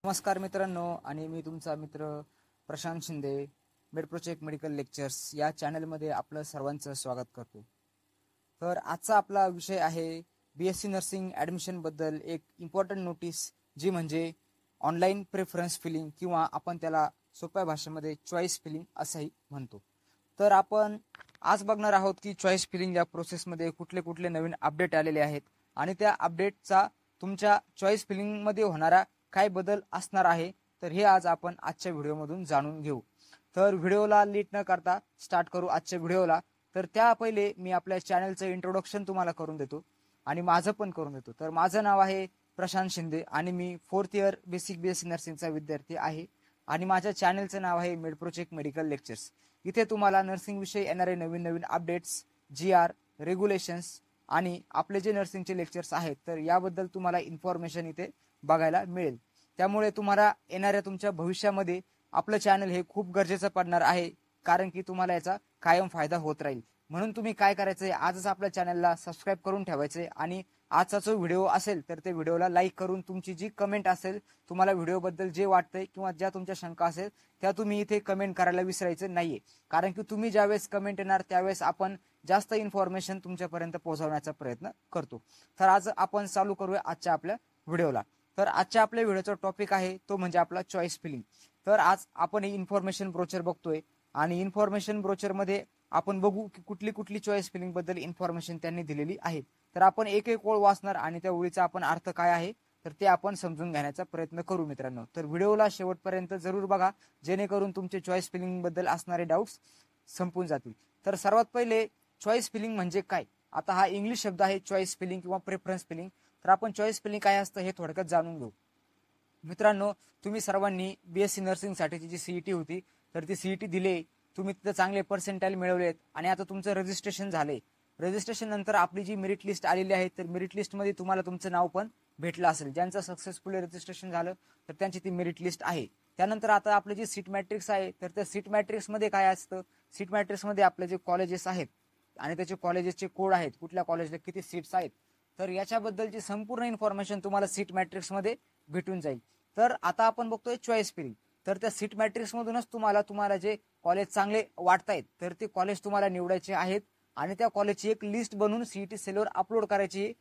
नमस्कार मित्रांनो, आणि मी तुमचा मित्र प्रशांत शिंदे मेडप्रोचेक मेडिकल लेक्चर्स या चॅनलमध्ये आपलं सर्वांचं स्वागत करतो. तर आजचा आपला विषय आहे BSc नर्सिंग ॲडमिशनबद्दल एक इम्पॉर्टंट नोटीस, जी म्हणजे ऑनलाईन प्रेफरन्स फिलिंग किंवा आपण त्याला सोप्या भाषेमध्ये चॉईस फिलिंग असंही म्हणतो. तर आपण आज बघणार आहोत की चॉईस फिलिंग या प्रोसेसमध्ये कुठले कुठले नवीन अपडेट आलेले आहेत आणि त्या अपडेटचा तुमच्या चॉईस फिलिंगमध्ये होणारा काय बदल असणार आहे, तर हे आज आपण आजच्या व्हिडिओमधून जाणून घेऊ. तर व्हिडिओला लेट न करता स्टार्ट करू आजच्या व्हिडिओला. तर त्या पहिले मी आपल्या चॅनलचं इंट्रोडक्शन तुम्हाला करून देतो आणि माझं पण करून देतो. तर माझं नाव आहे प्रशांत शिंदे आणि मी 4th इयर बेसिक BSc नर्सिंगचा विद्यार्थी आहे आणि माझ्या चॅनलचं नाव आहे मेडप्रोचेक मेडिकल लेक्चर्स. इथे तुम्हाला नर्सिंग विषयी येणारे नवीन नवीन अपडेट्स, GR, रेग्युलेशन्स आणि आपले जे नर्सिंगचे लेक्चर्स आहेत तर याबद्दल तुम्हाला इन्फॉर्मेशन इथे बघायला मिळेल. त्यामुळे तुम्हाला येणाऱ्या तुमच्या भविष्यामध्ये आपलं चॅनल हे खूप गरजेचं पडणार आहे, कारण की तुम्हाला याचा कायम फायदा होत राहील. म्हणून तुम्ही काय करायचंय, आजच आपल्या चॅनलला सबस्क्राईब करून ठेवायचंय आणि आजचा जो व्हिडिओ असेल तर ते व्हिडिओला लाईक करून तुमची जी कमेंट असेल, तुम्हाला व्हिडिओबद्दल जे वाटतंय किंवा ज्या तुमच्या शंका असेल त्या तुम्ही इथे कमेंट करायला विसरायचं नाहीये, कारण की तुम्ही ज्यावेळेस कमेंट येणार त्यावेळेस आपण जास्त इन्फॉर्मेशन तुमच्यापर्यंत पोहोचवण्याचा प्रयत्न करतो. तर आज आपण चालू करूया आजच्या आपल्या व्हिडिओला. तर आजच्या आपल्या व्हिडिओचा टॉपिक आहे तो म्हणजे आपला चॉईस फिलिंग. तर आज आपण ही इन्फॉर्मेशन ब्रोचर बघतोय आणि इन्फॉर्मेशन ब्रोचरमध्ये आपण बघू की कुठली कुठली चॉईस फिलिंग बद्दल इन्फॉर्मेशन त्यांनी दिलेली आहे. तर आपण एक एक ओळ वाचणार आणि त्या ओळीचा आपण अर्थ काय आहे तर ते आपण समजून घेण्याचा प्रयत्न करू मित्रांनो. तर व्हिडिओला शेवटपर्यंत जरूर बघा, जेणेकरून तुमचे चॉईस फिलिंग बद्दल असणारे डाऊट्स संपून जातील. तर सर्वात पहिले चॉईस फिलिंग म्हणजे काय. आता हा इंग्लिश शब्द आहे चॉईस फिलिंग किंवा प्रेफरन्स फिलिंग. तर आपण चॉईस फिलिंग काय असतं हे थोडक्यात जाणून घेऊ. मित्रांनो, तुम्ही सर्वांनी BSc नर्सिंगसाठीची जी CET होती तर ती CET दिली, तुम्ही तिथे चांगले पर्सेंटाईल मिळवलेत आणि आता तुमचं रजिस्ट्रेशन झाले. रजिस्ट्रेशन नंतर आपली जी मेरिट लिस्ट आलेली आहे तर मेरिट लिस्टमध्ये तुम्हाला तुमचं नाव पण भेटलं असेल. ज्यांचं सक्सेसफुली रजिस्ट्रेशन झालं तर त्यांची ती मेरिट लिस्ट आहे. त्यानंतर आता आपले जे सीट मॅट्रिक्स आहे तर त्या सीट मॅट्रिक्समध्ये काय असतं, सीट मॅट्रिक्समध्ये आपले जे कॉलेजेस आहेत आणि त्याचे कॉलेजेसचे कोड आहेत, कुठल्या कॉलेजला किती सीट्स आहेत, तर याच्याबद्दलची संपूर्ण इन्फॉर्मेशन तुम्हाला सीट मॅट्रिक्समध्ये भेटून जाईल. तर आता आपण बघतोय चॉईस फिलिंग. तर त्या सीट मॅट्रिक्समधूनच तुम्हाला जे कॉलेज चांगले वाटतायत तर ते कॉलेज तुम्हाला निवडायचे आहेत आणि त्या कॉलेजची एक लिस्ट बनवून CET सेलवर अपलोड करायची.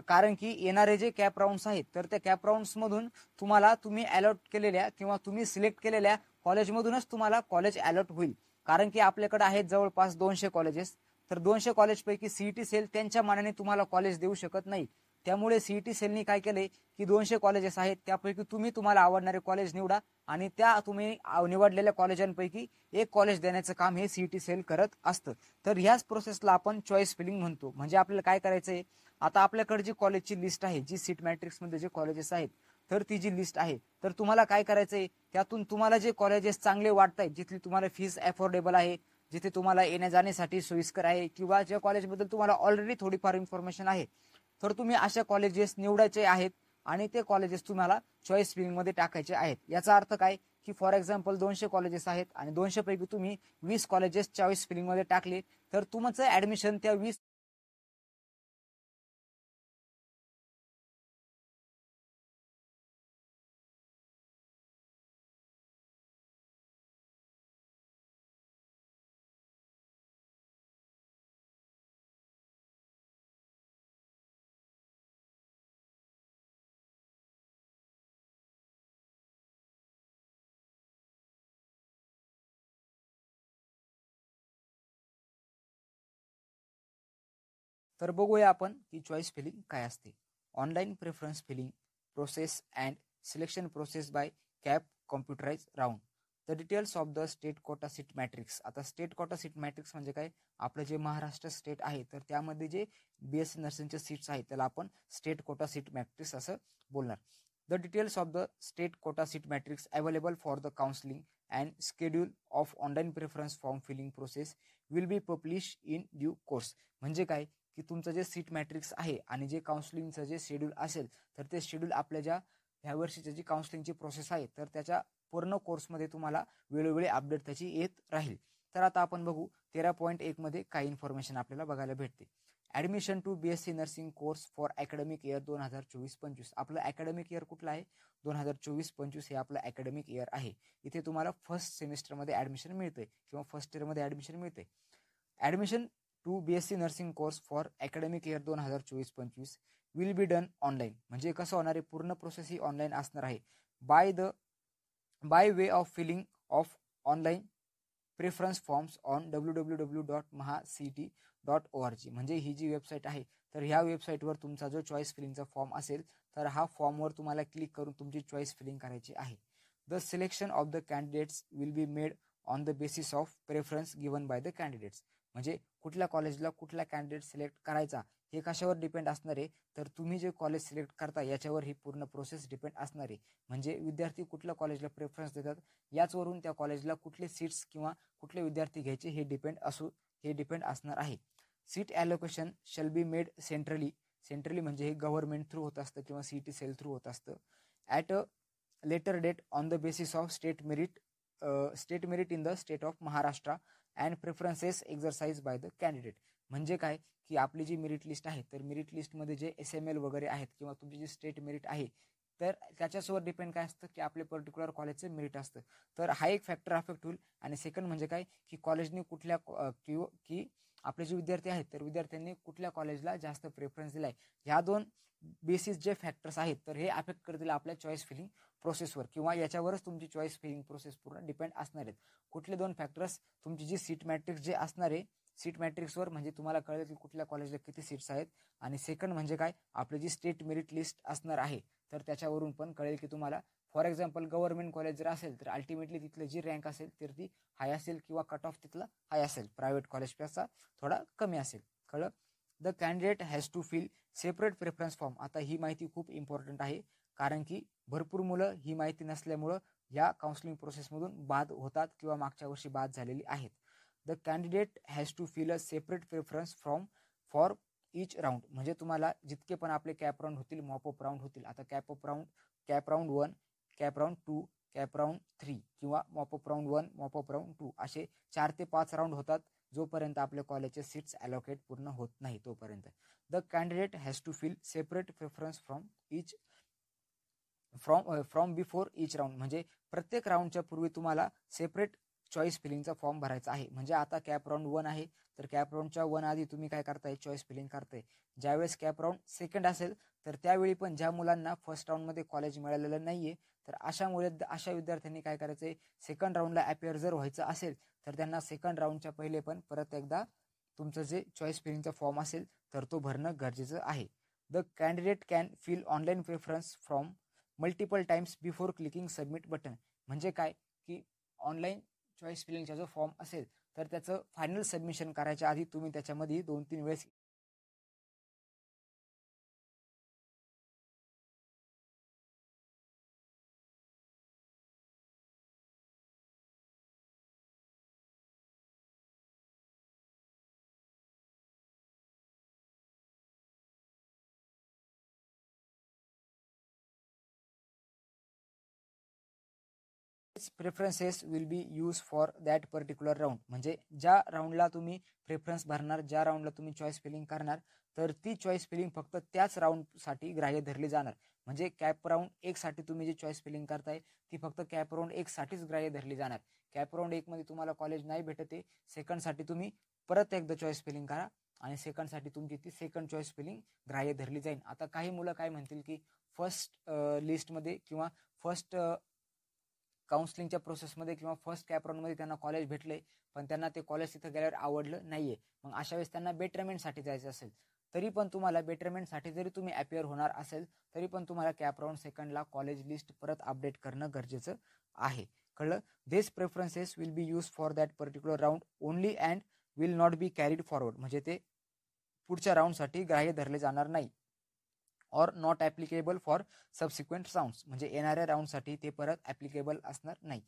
कारण की येणारे जे कॅप राऊंड्स आहेत तर त्या कॅप राऊंड्समधून तुम्ही अलॉट केलेल्या किंवा तुम्ही सिलेक्ट केलेल्या कॉलेजमधूनच तुम्हाला कॉलेज अलॉट होईल. कारण की आपल्याकडे आहेत जवळपास 200 कॉलेजेस. तर 200 कॉलेजपैकी CET सेल त्यांच्या मानाने तुम्हाला कॉलेज देऊ शकत नाही. त्यामुळे CET सेलनी काय केले की 200 कॉलेजेस आहेत त्यापैकी तुम्हाला आवडणारे कॉलेज निवडा आणि त्या तुम्ही निवडलेल्या कॉलेजांपैकी एक कॉलेज देण्याचं काम हे CET सेल करत असतं. तर ह्याच प्रोसेसला आपण चॉईस फिलिंग म्हणतो. म्हणजे आपल्याला काय करायचंय, आता आपल्याकडे जी कॉलेजची लिस्ट आहे, जी सीट मॅट्रिक्समध्ये जे कॉलेजेस आहेत तर ती जी लिस्ट आहे, तर तुम्हाला काय करायचंय, त्यातून तुम्हाला जे कॉलेजेस चांगले वाटतायत, जिथली तुम्हाला फीस अफोर्डेबल आहे, जिथे तुम्हाला येण्या जाण्यासाठी सोयीस्कर आहे किंवा ज्या कॉलेजबद्दल तुम्हाला ऑलरेडी थोडीफार इन्फॉर्मेशन आहे, तर तुम्ही अशा कॉलेजेस निवडायचे आहेत आणि ते कॉलेजेस तुम्हाला चॉईस फिलिंगमध्ये टाकायचे आहेत. याचा अर्थ काय की फॉर एक्झाम्पल 200 कॉलेजेस आहेत आणि 200 पैकी तुम्ही 20 कॉलेजेस चॉईस फिलिंगमध्ये टाकले तर तुमचं ऍडमिशन त्या 20. तर बघूया आपण की चॉईस फिलिंग काय असते. Online preference filling process and selection process by CAP computerize round the details of the state quota seat matrix. आता स्टेट कोटा सीट मॅट्रिक्स म्हणजे काय, आपलं जे महाराष्ट्र स्टेट आहे तर त्यामध्ये जे BSc नर्सिंगचे सीट्स आहेत त्याला आपण स्टेट कोटा सीट मॅट्रिक्स असं बोलणार. The details of the state quota seat matrix available for the counselling and schedule of online preference form filling process will be publish in due course. म्हणजे काय की तुमचं जे सीट मॅट्रिक्स आहे आणि जे काउन्सिलिंगचं जे शेड्यूल असेल तर ते शेड्यूल आपल्या ज्या ह्या वर्षीची जी काउन्सिलिंगची प्रोसेस आहे तर त्याच्या पूर्ण कोर्समध्ये तुम्हाला वेळोवेळी अपडेट त्याची येत राहील. तर आता आपण बघू 13.1 मध्ये काही इन्फॉर्मेशन आपल्याला बघायला भेटते. Admission to BSc nursing course for academic year 2024-25. आपलं अकॅडमिक इयर कुठलं आहे? 2024-25 हे आपलं अकॅडमिक इयर आहे. इथे तुम्हाला फर्स्ट सेमिस्टरमध्ये ॲडमिशन मिळते किंवा फर्स्ट इयरमध्ये ॲडमिशन मिळते. Admission to BSc nursing course for academic year 2024-25 will be done online. म्हणजे कसं होणार आहे? पूर्ण प्रोसेस ही ऑनलाईन असणार आहे. By way of filling of online preference forms on www.mahacet.org. म्हणजे ही जी वेबसाईट आहे, तर ह्या वेबसाईटवर तुमचा जो चॉईस फिलिंगचा फॉर्म असेल, तर हा फॉर्मवर तुम्हाला क्लिक करून तुमची चॉईस फिलिंग करायची आहे. The selection of the candidates will be made on the basis of preference given by the candidates. म्हणजे कुठल्या कॉलेजला कुठला कॅन्डिडेट सिलेक्ट करायचा हे कशावर डिपेंड असणार आहे? तर तुम्ही जे कॉलेज सिलेक्ट करता याच्यावर ही पूर्ण प्रोसेस डिपेंड असणार आहे. म्हणजे विद्यार्थी कुठल्या कॉलेजला प्रेफरन्स देतात याचवरून त्या कॉलेजला कुठले सीट्स किंवा कुठले विद्यार्थी घ्यायचे हे डिपेंड असणार आहे. Seat allocation shall be made centrally म्हणजे हे गव्हर्नमेंट थ्रू होत असतं किंवा CET सेल थ्रू होत असतं. At a later date on the basis of state merit in the state of Maharashtra and preferences exercise by the candidate. म्हणजे काय की आपली जी मेरिट लिस्ट आहे, तर मेरिट लिस्टमध्ये जे SML वगैरे आहेत किंवा तुमची जी स्टेट मेरिट आहे, तर त्याच्यासोबत डिपेंड काय असतं की आपले पर्टिक्युलर कॉलेजचं मेरिट असतं. तर हा एक फॅक्टर अफेक्ट होईल. आणि सेकंड म्हणजे काय की कॉलेजने कुठल्या की आपले जे विद्यार्थी आहेत तर विद्यार्थ्यांनी कुठल्या कॉलेजला जास्त प्रेफरन्स दिलाय, ह्या दोन बेसिस जे फॅक्टर्स आहेत तर हे अफेक्ट करतील आपल्या चॉईस फिलिंग प्रोसेसवर किंवा याच्यावरच तुमची चॉईस फिलिंग प्रोसेस पूर्ण डिपेंड असणार आहेत. कुठले दोन फॅक्टर्स? तुमची जी सीट मॅट्रिक्स जे असणार आहे, सीट मॅट्रिक्सवर म्हणजे तुम्हाला कळेल की कुठल्या कॉलेजला किती सीट्स आहेत. आणि सेकंड म्हणजे काय, आपली जी स्टेट मेरिट लिस्ट असणार आहे तर त्याच्यावरून पण कळेल की तुम्हाला फॉर एक्झाम्पल गव्हर्नमेंट कॉलेज जर असेल तर अल्टिमेटली तिथली जी रँक असेल तर ती हाय असेल किंवा कट ऑफ तिथला हाय असेल, प्रायव्हेट कॉलेजपेक्षा थोडा कमी असेल. कळलं? The candidate has to fill separate preference form. आता ही माहिती खूप इम्पॉर्टंट आहे, कारण की भरपूर मुलं ही माहिती नसल्यामुळं या काउन्सिलिंग प्रोसेसमधून बाद होतात किंवा मागच्या वर्षी बाद झालेली आहेत. The candidate has to fill a separate preference form for each round. म्हणजे तुम्हाला जितके पण आपले कॅप राऊंड होतील, मॉपअप राऊंड होतील. आता CAP round 1, CAP round 2, CAP round 3 किंवा मॉपअप राऊंड 1, मॉपअप राऊंड 2 असे 4 ते 5 राऊंड होतात, जोपर्यंत आपल्या कॉलेजचे सीट्स अलोकेट पूर्ण होत नाही तोपर्यंत. The candidate has to fill separate preference from before each round. म्हणजे प्रत्येक राऊंडच्या पूर्वी तुम्हाला सेपरेट चॉईस फिलिंगचा फॉर्म भरायचा आहे. म्हणजे आता कॅप राऊंड 1 आहे, तर कॅप राऊंडच्या 1 आधी तुम्ही काय करताय? चॉईस फिलिंग करताय. ज्यावेळेस कॅप राऊंड 2 असेल तर त्यावेळी पण ज्या मुलांना फर्स्ट राऊंडमध्ये कॉलेज मिळालेलं नाहीये तर अशा विद्यार्थ्यांनी काय करायचंय? सेकंड राऊंडला अपियर जर व्हायचं असेल तर त्यांना सेकंड राऊंडच्या पहिले पण परत एकदा तुमचं जे चॉईस फिलिंगचा फॉर्म असेल तर तो भरणं गरजेचं आहे. The candidate can fill online preference from multiple times before clicking submit button. म्हणजे काय की ऑनलाईन चॉईस फिलिंगचा जो फॉर्म असेल तर त्याचं फायनल सबमिशन करायच्या आधी तुम्ही त्याच्यामध्ये 2-3 वेळेस preferences will be use for that particular round. म्हणजे ज्या राऊंडला तुम्ही प्रेफरन्स भरणार, ज्या राऊंडला तुम्ही चॉईस फिलिंग करणार, तर ती चॉईस फिलिंग फक्त त्याच राऊंडसाठी ग्राह्य धरली जाणार. म्हणजे कॅप राऊंड 1 साठी तुम्ही जी चॉईस फिलिंग करताय ती फक्त कॅप राऊंड 1 साठीच ग्राह्य धरली जाणार. कॅप राऊंड 1 मध्ये तुम्हाला कॉलेज नाही भेटत आहे, सेकंडसाठी तुम्ही परत एकदा चॉईस फिलिंग करा आणि सेकंडसाठी तुमची ती सेकंड चॉईस फिलिंग ग्राह्य धरली जाईल. आता काही मुलं काय म्हणतील की फर्स्ट लिस्टमध्ये किंवा फर्स्ट काउन्सिलिंगच्या प्रोसेसमध्ये किंवा फर्स्ट कॅप राऊंडमध्ये त्यांना कॉलेज भेटले, पण त्यांना ते कॉलेज तिथं गेल्यावर आवडलं नाहीये. मग अशा वेळेस त्यांना बेटरमेंटसाठी जायचं असेल, तरी पण तुम्हाला बेटरमेंटसाठी जरी तुम्ही अपियर होणार असेल तरी पण तुम्हाला कॅप राऊंड सेकंडला कॉलेज लिस्ट परत अपडेट करणं गरजेचं आहे. कळलं? This preferences will be use for that particular round only and will not be carried forward. म्हणजे ते पुढच्या राऊंडसाठी ग्राह्य धरले जाणार नाही. Or not applicable for subsequent rounds. म्हणजे येणाऱ्या राऊंडसाठी ते परत ॲप्लिकेबल असणार नाही.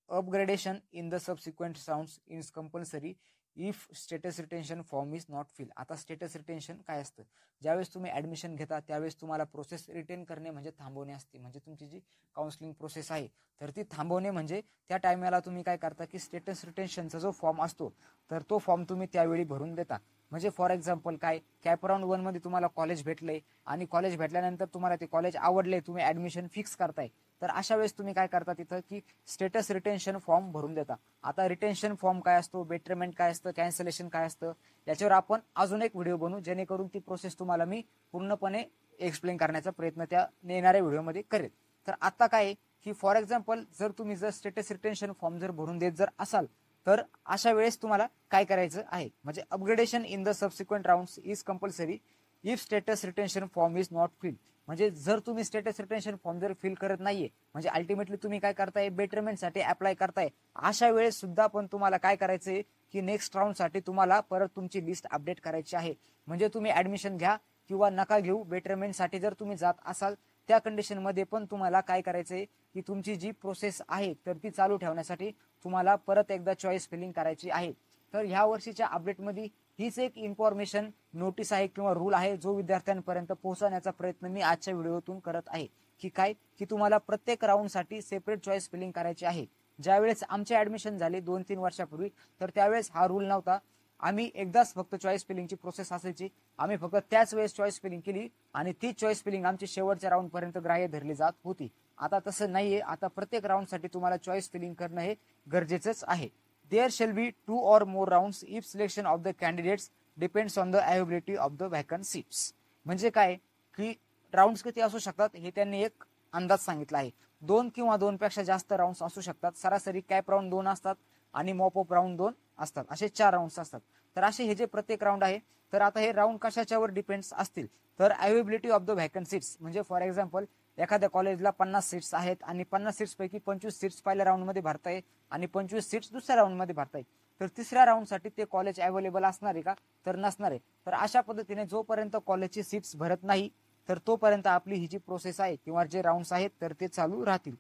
Upgradation in the subsequent rounds is compulsory if status retention form is not fill. आता स्टेटस रिटेन्शन काय असतं, ज्यावेळेस तुम्ही ऍडमिशन घेता त्यावेळेस तुम्हाला प्रोसेस रिटेन करणे म्हणजे थांबवणे असते. म्हणजे तुमची जी काउन्सिलिंग प्रोसेस आहे तर ती थांबवणे म्हणजे त्या टायमाला तुम्ही काय करता की स्टेटस रिटेन्शनचा जो फॉर्म असतो तर तो फॉर्म तुम्ही त्यावेळी भरून देता. म्हणजे फॉर एक्झाम्पल काय, कॅप राऊंड 1 मध्ये तुम्हाला कॉलेज भेटलंय आणि कॉलेज भेटल्यानंतर तुम्हाला ते कॉलेज आवडले, तुम्ही ऍडमिशन फिक्स करताय, तर अशा वेळेस तुम्ही काय करता तिथं की स्टेटस रिटेन्शन फॉर्म भरून देता. आता रिटेन्शन फॉर्म काय असतो, बेटरमेंट काय असतं, कॅन्सलेशन काय असतं, याच्यावर आपण अजून एक व्हिडिओ बनवू, जेणेकरून ती प्रोसेस तुम्हाला मी पूर्णपणे एक्सप्लेन करण्याचा प्रयत्न त्या येणाऱ्या व्हिडिओमध्ये करेल. तर आता काय की फॉर एक्झाम्पल जर तुम्ही जर स्टेटस रिटेन्शन फॉर्म जर भरून देत जर असाल तर अशा वेळेस तुम्हाला काय करायचं आहे, म्हणजे upgradation in the subsequent rounds is compulsory if status retention form is not fill. म्हणजे जर तुम्ही स्टेटस रिटेन्शन फॉर्म जर फिल करत नाहीये, म्हणजे अल्टिमेटली तुम्ही काय करताय, बेटरमेंटसाठी अप्लाय करताय, अशा वेळेस सुद्धा पण तुम्हाला काय करायचंय की नेक्स्ट राऊंडसाठी तुम्हाला परत तुमची लिस्ट अपडेट करायची आहे. म्हणजे तुम्ही ऍडमिशन घ्या किंवा नका घेऊ, बेटरमेंटसाठी जर तुम्ही जात असाल त्या कंडिशनमध्ये पण तुम्हाला काय करायचंय की तुमची जी प्रोसेस आहे तर ती चालू ठेवण्यासाठी तुम्हाला परत एकदा चॉईस फिलिंग करायची आहे. तर ह्या वर्षीच्या अपडेटमध्ये हीच एक इन्फॉर्मेशन नोटीस आहे किंवा रूल आहे जो विद्यार्थ्यांपर्यंत पोहोचवण्याचा प्रयत्न मी आजच्या व्हिडिओतून करत आहे. की काय की तुम्हाला प्रत्येक राऊंडसाठी सेपरेट चॉईस फिलिंग करायची आहे. ज्यावेळेस आमचे ऍडमिशन झाले 2-3 वर्षापूर्वी तर त्यावेळेस हा रूल नव्हता. आम्ही एकदाच फक्त चॉईस फिलिंगची प्रोसेस असायची, आम्ही फक्त त्याच वेळेस चॉईस फिलिंग केली आणि ती चॉईस फिलिंग आमची शेवटच्या राऊंड पर्यंत ग्राह्य धरली जात होती. आता तसं नाहीये, आता प्रत्येक राऊंडसाठी तुम्हाला चॉईस फिलिंग करणं हे गरजेचंच आहे. There shall be 2 or more rounds if selection of the candidates depends on the availability of the vacant seats. म्हणजे काय की राऊंड्स किती असू शकतात हे त्यांनी एक अंदाज सांगितला आहे. 2 किंवा 2 पेक्षा जास्त राऊंड्स असू शकतात. सरासरी कॅप राऊंड 2 असतात आणि मॉपअप राऊंड 2 असतात, असे 4 राऊंड्स असतात. तर असे हे जे प्रत्येक राऊंड आहे तर आता हे राऊंड कशाच्यावर डिपेंड्स असतील तर availability of the vacant seats. म्हणजे फॉर एक्झाम्पल एखाद्या कॉलेजला 50 सीट्स आहेत आणि 50 सीट्स पैकी 25 सीट्स पहिल्या राऊंडमध्ये भरताय आणि 25 सीट्स दुसऱ्या राऊंडमध्ये भरताय, तर तिसऱ्या राऊंडसाठी ते कॉलेज अवेलेबल असणार आहे का, तर नसणार आहे. तर अशा पद्धतीने जोपर्यंत कॉलेजची सीट्स भरत नाही तर तोपर्यंत आपली ही जी प्रोसेस आहे किंवा जे राऊंड्स आहेत तर ते चालू राहतील.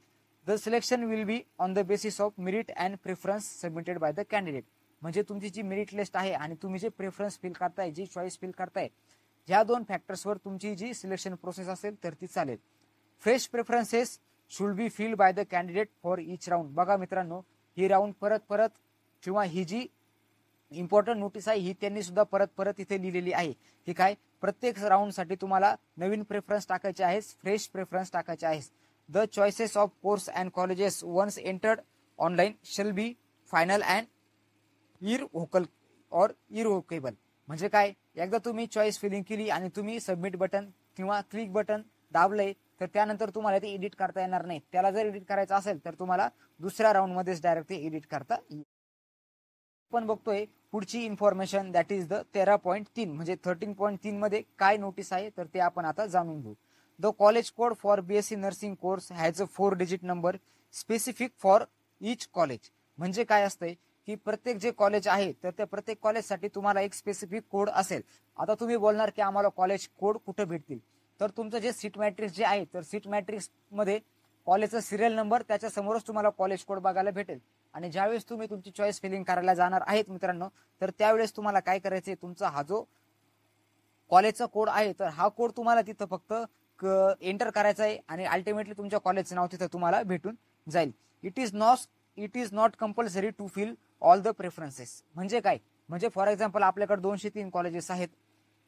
The selection will be on the basis of merit and preference submitted by the candidate. म्हणजे तुमची जी मेरिट लिस्ट आहे आणि तुम्ही जे प्रेफरन्स फिल करताय, जी चॉईस फिल करताय, ह्या 2 फॅक्टर्सवर तुमची जी सिलेक्शन प्रोसेस असेल तर ती चालेल. Fresh preferences should be fill by the candidate for each round. बघा मित्रांनो, ही राऊंड परत किंवा ही जी इम्पॉर्टंट नोटीस आहे ही त्यांनी सुद्धा परत इथे लिहिलेली आहे की काय, प्रत्येक राऊंडसाठी तुम्हाला नवीन प्रेफरन्स टाकायचे आहे, फ्रेश प्रेफरन्स टाकायचे आहे. The choices of course and colleges once entered online shall be final and irrevocable. म्हणजे काय, एकदा तुम्ही चॉईस फिलिंग केली आणि तुम्ही सबमिट बटन किंवा क्लिक बटन दाबलंय तर त्यानंतर तुम्हाला ते एडिट करता येणार नाही. त्याला जर एडिट करायचं असेल तर तुम्हाला दुसऱ्या राऊंड मध्येच डायरेक्ट एडिट करता येईल. आपण बघतोय पुढची इन्फॉर्मेशन, दॅट इज द 13.3 म्हणजे 13.3 मध्ये काय नोटीस आहे तर ते आपण आता जाणून घेऊ. The college code for BSc nursing course has a 4 digit number specific for each college. म्हणजे काय असतंय की प्रत्येक जे कॉलेज आहे तर त्या प्रत्येक कॉलेजसाठी तुम्हाला एक स्पेसिफिक कोड असेल. आता तुम्ही बोलणार की आम्हाला कॉलेज कोड कुठे भेटतील, तर तुमचं जे सीट मॅट्रिक्स जे आहे तर सीट मॅट्रिक्स मध्ये कॉलेजचा सिरियल नंबर त्याच्या समोरच तुम्हाला कॉलेज कोड बघायला भेटेल. आणि ज्यावेळेस तुम्ही तुमची चॉईस फिलिंग करायला जाणार आहेत मित्रांनो तर त्यावेळेस तुम्हाला काय करायचंय, तुमचा हा जो कॉलेजचा कोड आहे तर हा कोड तुम्हाला तिथं फक्त एंटर करायचा आहे आणि अल्टिमेटली तुमच्या कॉलेजचं नाव तिथं तुम्हाला भेटून जाईल. It is not compulsory to fill all the preferences. म्हणजे काय, म्हणजे फॉर एक्झाम्पल आपल्याकडे 203 कॉलेजेस आहेत,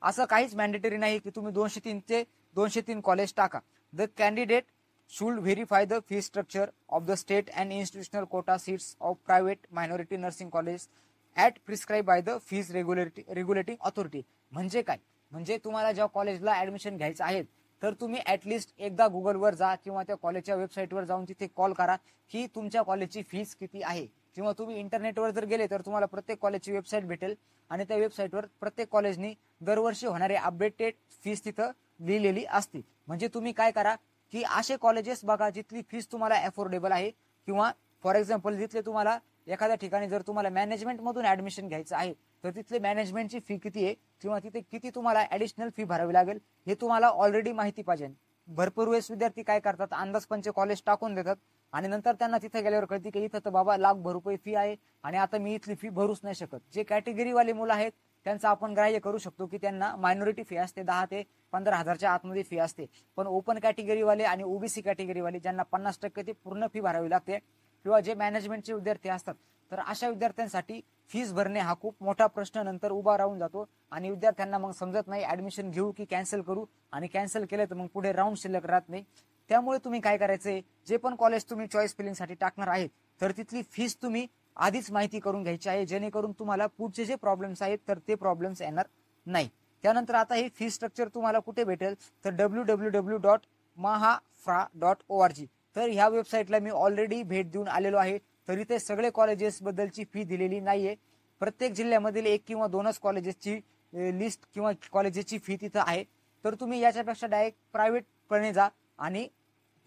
असं काहीच मॅन्डेटरी नाही की तुम्ही 203 कॉलेज टाका. The candidate should verify the fee structure of the state and institutional quota seats of private minority nursing college at prescribed by the fees regulating authority. म्हणजे काय, म्हणजे तुम्हाला ज्या कॉलेजला ऍडमिशन घ्यायचं आहे तर तुम्ही ऍटलिस्ट एकदा गुगलवर जा किंवा त्या कॉलेजच्या वेबसाईटवर जाऊन तिथे कॉल करा की तुमच्या कॉलेजची फीस किती आहे, किंवा तुम्ही इंटरनेटवर जर गेले तर तुम्हाला प्रत्येक कॉलेजची वेबसाईट भेटेल आणि त्या वेबसाईटवर प्रत्येक कॉलेजनी दरवर्षी होणारे अपडेटेड फीस तिथं लिहिलेली असते. म्हणजे तुम्ही काय करा की असे कॉलेजेस बघा जिथली फीस तुम्हाला अफोर्डेबल आहे, किंवा फॉर एक्झाम्पल जिथले तुम्हाला एखाद्या ठिकाणी जर तुम्हाला मॅनेजमेंट मधून ऍडमिशन घ्यायचं आहे तर तिथले मॅनेजमेंटची फी किती आहे किंवा तिथे किती तुम्हाला ऍडिशनल फी भरावी लागेल हे तुम्हाला ऑलरेडी माहिती पाहिजे. भरपूर वेळेस विद्यार्थी काय करतात, अंदाजपंच कॉलेज टाकून देतात आणि नंतर त्यांना तिथे गेल्यावर कळते की इथं तर बाबा लाखभर रुपये फी आहे आणि आता मी इथली फी भरूच नाही शकत. जे कॅटेगरीवाले मुलं आहेत त्यांचं आपण ग्राह्य करू शकतो की त्यांना मायनॉरिटी फी असते, 10 ते 15,000च्या आतमध्ये फी असते. पण ओपन कॅटेगरीवाले आणि ओबीसी कॅटेगरीवाले ज्यांना 50% ती पूर्ण फी भरावी लागते किंवा जे मॅनेजमेंटचे विद्यार्थी असतात, तर अशा विद्यार्थ्यांसाठी फीस भरणे हा खूप मोठा प्रश्न नंतर उभा राहून जातो आणि विद्यार्थ्यांना मग समजत नाही ऍडमिशन घेऊ की कॅन्सल करू, आणि कॅन्सल केलं तर मग पुढे राऊंड शिल्लक राहत नाही. त्यामुळे तुम्ही काय करायचंय, जे पण कॉलेज तुम्ही चॉईस फिलिंगसाठी टाकणार आहेत तर तिथली फीस तुम्ही आधीच माहिती करून घ्यायची आहे, जेणेकरून तुम्हाला पुढचे जे प्रॉब्लेम्स आहेत तर ते प्रॉब्लेम्स येणार नाही. त्यानंतर आता हे फी स्ट्रक्चर तुम्हाला कुठे भेटेल, तर www.mahafra.org. तर ह्या वेबसाईटला मी ऑलरेडी भेट देऊन आलेलो आहे. तरी ते सगळे कॉलेजेस बद्दलची फी दिलेली नाहीये. प्रत्येक जिल्ह्यामधील 1 किंवा 2च कॉलेजेसची लिस्ट किंवा कॉलेजेसची फी तिथं आहे. तर तुम्ही याच्यापेक्षा डायरेक्ट प्रायव्हेटपणे जा आणि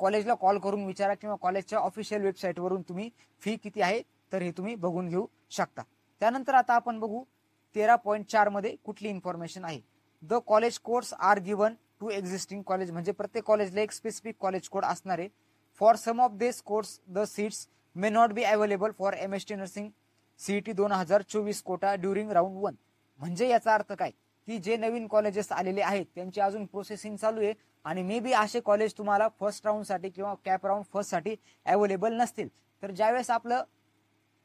कॉलेजला कॉल करून विचारा किंवा कॉलेजच्या ऑफिशियल वेबसाईटवरून तुम्ही फी किती आहे तर हे तुम्ही बघून घेऊ शकता. त्यानंतर आता आपण बघू 13.4 मध्ये कुठली इन्फॉर्मेशन आहे. The college codes are given to existing college, म्हणजे प्रत्येक कॉलेजला एक स्पेसिफिक कॉलेज कोड असणार आहे. For some of this course the seats may not be available for MST nursing CET 2024 quota during round 1. म्हणजे याचा अर्थ काय की जे नवीन कॉलेजेस आलेले आहेत त्यांची अजून प्रोसेसिंग चालू आहे आणि मे बी असे कॉलेज तुम्हाला फर्स्ट राऊंड साठी किंवा कॅप राऊंड फर्स्ट साठी अवेलेबल नसतील. तर ज्यावेळेस आपलं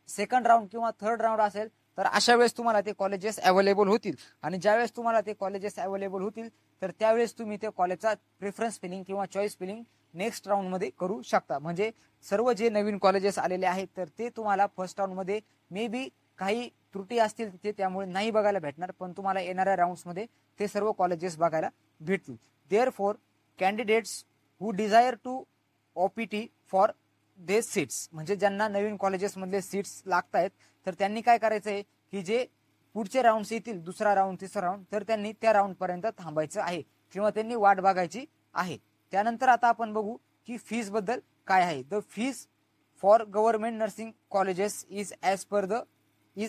सेकंड राऊंड किंवा थर्ड राऊंड असेल तर अशा वेळेस तुम्हाला ते कॉलेजेस अवेलेबल होतील आणि ज्यावेळेस तुम्हाला ते कॉलेजेस अवेलेबल होतील तर त्यावेळेस तुम्ही त्या कॉलेजचा प्रेफरन्स फिलिंग किंवा चॉईस फिलिंग नेक्स्ट राऊंड मध्ये करू शकता. म्हणजे सर्व जे नवीन कॉलेजेस आलेले आहेत तर ते तुम्हाला फर्स्ट राऊंड मध्ये मे बी काही त्रुटी असतील तिथे, त्यामुळे नाही बघायला भेटणार, पण तुम्हाला येणाऱ्या राऊंड्स मध्ये ते सर्व कॉलेजेस बघायला भेटतील. Therefore candidates who desire to opt for they seats, म्हणजे ज्यांना नवीन कॉलेजेस मधले सीट्स लागत आहेत तर त्यांनी काय करायचंय की जे पुढचे राऊंड्स येतील, दुसरा राऊंड तिसरा राऊंड, तर त्यांनी त्या राऊंड पर्यंत थांबायचं आहे किंवा त्यांनी वाट बघायची आहे. त्यानंतर आता आपण बघू की फीस बद्दल काय आहे. The fees for government nursing colleges is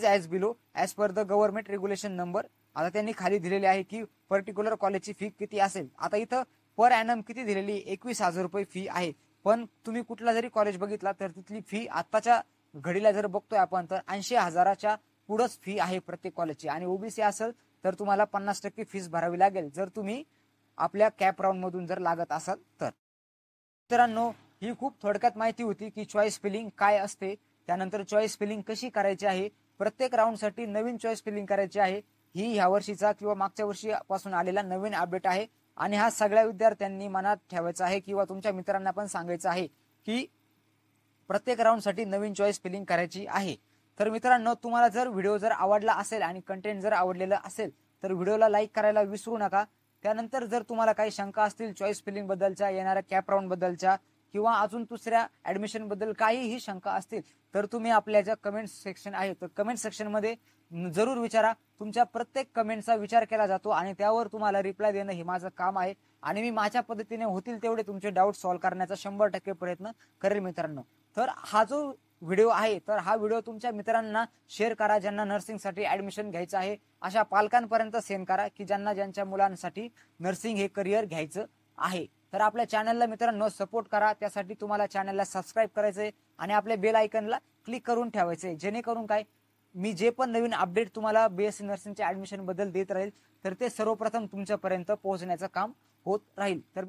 as below as per the government regulation number. आता त्यांनी खाली दिलेले आहे की पर्टिक्युलर कॉलेजची फी किती असेल. आता इथं पर ॲनम किती दिलेली, 21,000 रुपये फी आहे. पण तुम्ही कुठला जरी कॉलेज बघितला तर तिथली फी आताच्या घडीला जर बघतोय आपण तर 80,000च्या पुढंच फी आहे प्रत्येक कॉलेजची. आणि ओबीसी असेल तर तुम्हाला 50% फीस भरावी लागेल जर तुम्ही आपल्या कॅप राऊंड मधून जर लागत असाल तर. मित्रांनो, ही खूप थोडक्यात माहिती होती की चॉईस फिलिंग काय असते, त्यानंतर चॉईस फिलिंग कशी करायची आहे, प्रत्येक राऊंडसाठी नवीन चॉईस फिलिंग करायची आहे. ही ह्या वर्षीचा किंवा मागच्या वर्षीपासून आलेला नवीन अपडेट आहे आणि हा सगळ्या विद्यार्थ्यांनी मनात ठेवायचा आहे किंवा तुमच्या मित्रांना पण सांगायचं आहे की प्रत्येक राऊंडसाठी नवीन चॉईस फिलिंग करायची आहे. तर मित्रांनो, तुम्हाला जर व्हिडिओ जर आवडला असेल आणि कंटेंट जर आवडलेलं असेल तर व्हिडिओला लाईक करायला विसरू नका. त्यानंतर जर तुम्हाला काही शंका असतील चॉईस फिलिंग बद्दलच्या, येणाऱ्या कॅप राऊंड बद्दलच्या किंवा अजून दुसऱ्या ऍडमिशन बद्दल काहीही शंका असतील तर तुम्ही आपल्या ज्या कमेंट सेक्शन आहे तर कमेंट सेक्शन मध्ये जरूर विचारा. तुमच्या प्रत्येक कमेंटचा विचार केला जातो आणि त्यावर तुम्हाला रिप्लाय देणं हे माझं काम आहे आणि मी माझ्या पद्धतीने होतील तेवढे तुमचे डाऊट सॉल्व्ह करण्याचा 100% प्रयत्न करेल मित्रांनो. तर हा जो व्हिडिओ आहे तर हा व्हिडिओ तुमच्या मित्रांना शेअर करा, ज्यांना नर्सिंगसाठी ऍडमिशन घ्यायचं आहे अशा पालकांपर्यंत सेंड करा की ज्यांच्या मुलांसाठी नर्सिंग हे करिअर घ्यायचं आहे. तर आपल्या चॅनलला मित्रांनो सपोर्ट करा, त्यासाठी तुम्हाला चॅनलला सबस्क्राईब करायचंय आणि आपल्या बेल आयकनला क्लिक करून ठेवायचंय, जेणेकरून काय मी जे पण नवीन अपडेट तुम्हाला बीएससी नर्सिंगच्या ऍडमिशन बद्दल देत राहील तर ते सर्वप्रथम तुमच्यापर्यंत पोहोचण्याचं काम होत राहील. तर